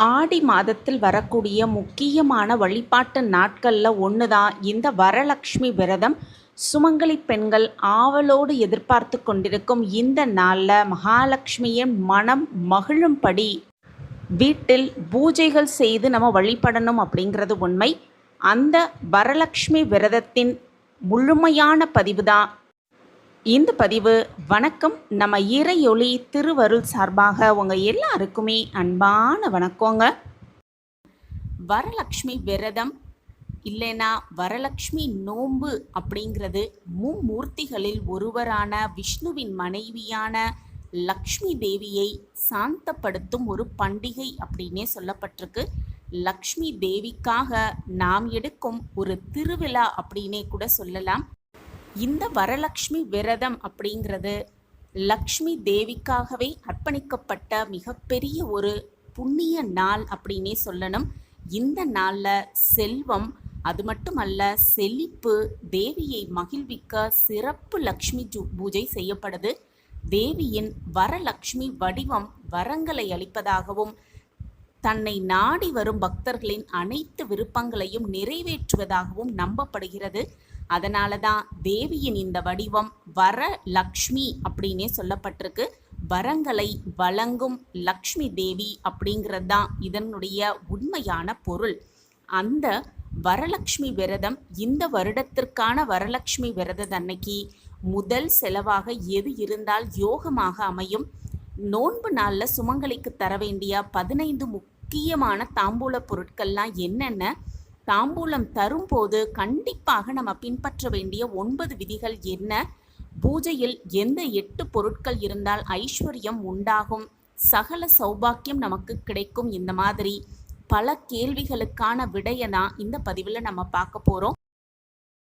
ஆடி மாதத்தில் வரக்கூடிய முக்கியமான வழிபாட்டு நாட்களில் ஒன்று தான் இந்த வரலக்ஷ்மி விரதம். சுமங்கலி பெண்கள் ஆவலோடு எதிர்பார்த்து கொண்டிருக்கும் இந்த நாளில் மகாலட்சுமியின் மனம் மகிழும்படி வீட்டில் பூஜைகள் செய்து நம்ம வழிபடணும் அப்படிங்கிறது உண்மை. அந்த வரலக்ஷ்மி விரதத்தின் முழுமையான பதிவு தான் இந்த பதிவு. வணக்கம். நம்ம இறையொளி திருவருள் சார்பாக உங்கள் எல்லாருக்குமே அன்பான வணக்கங்க. வரலக்ஷ்மி விரதம் இல்லைன்னா வரலக்ஷ்மி நோன்பு அப்படிங்கிறது மும்மூர்த்திகளில் ஒருவரான விஷ்ணுவின் மனைவியான லக்ஷ்மி தேவியை சாந்தப்படுத்தும் ஒரு பண்டிகை அப்படின்னே சொல்லப்பட்டிருக்கு. லக்ஷ்மி தேவிக்காக நாம் எடுக்கும் ஒரு திருவிழா அப்படின்னே கூட சொல்லலாம். இந்த வரலக்ஷ்மி விரதம் அப்படிங்கிறது லக்ஷ்மி தேவிக்காகவே அர்ப்பணிக்கப்பட்ட மிகப்பெரிய ஒரு புண்ணிய நாள் அப்படின்னே சொல்லணும். இந்த நாளில் செல்வம், அது மட்டுமல்ல செழிப்பு, தேவியை மகிழ்விக்க சிறப்பு லக்ஷ்மி பூஜை செய்யப்படுது. தேவியின் வரலக்ஷ்மி வடிவம் வரங்களை அளிப்பதாகவும் தன்னை நாடி வரும் பக்தர்களின் அனைத்து விருப்பங்களையும் நிறைவேற்றுவதாகவும் நம்பப்படுகிறது. அதனால தான் தேவியின் இந்த வடிவம் வரலக்ஷ்மி அப்படின்னே சொல்லப்பட்டிருக்கு. வரங்களை வழங்கும் லக்ஷ்மி தேவி அப்படிங்கிறது தான் இதனுடைய உண்மையான பொருள். அந்த வரலக்ஷ்மி விரதம் இந்த வருடத்திற்கான வரலக்ஷ்மி விரதம் அன்னைக்கு முதல் செலவாக எது இருந்தால் யோகமாக அமையும். நோன்பு நாளில் சுமங்கலிக்கு தர வேண்டிய 15 முக்கியமான தாம்பூல பொருட்கள்லாம் என்னென்ன, தாம்பூலம் தரும்போது கண்டிப்பாக நம்ம பின்பற்ற வேண்டிய 9 விதிகள் என்ன, பூஜையில் எந்த 8 பொருட்கள் இருந்தால் ஐஸ்வர்யம் உண்டாகும், சகல சௌபாக்கியம் நமக்கு கிடைக்கும், இந்த மாதிரி பல கேள்விகளுக்கான விடையை தான் இந்த பதிவில் நம்ம பார்க்க போகிறோம்.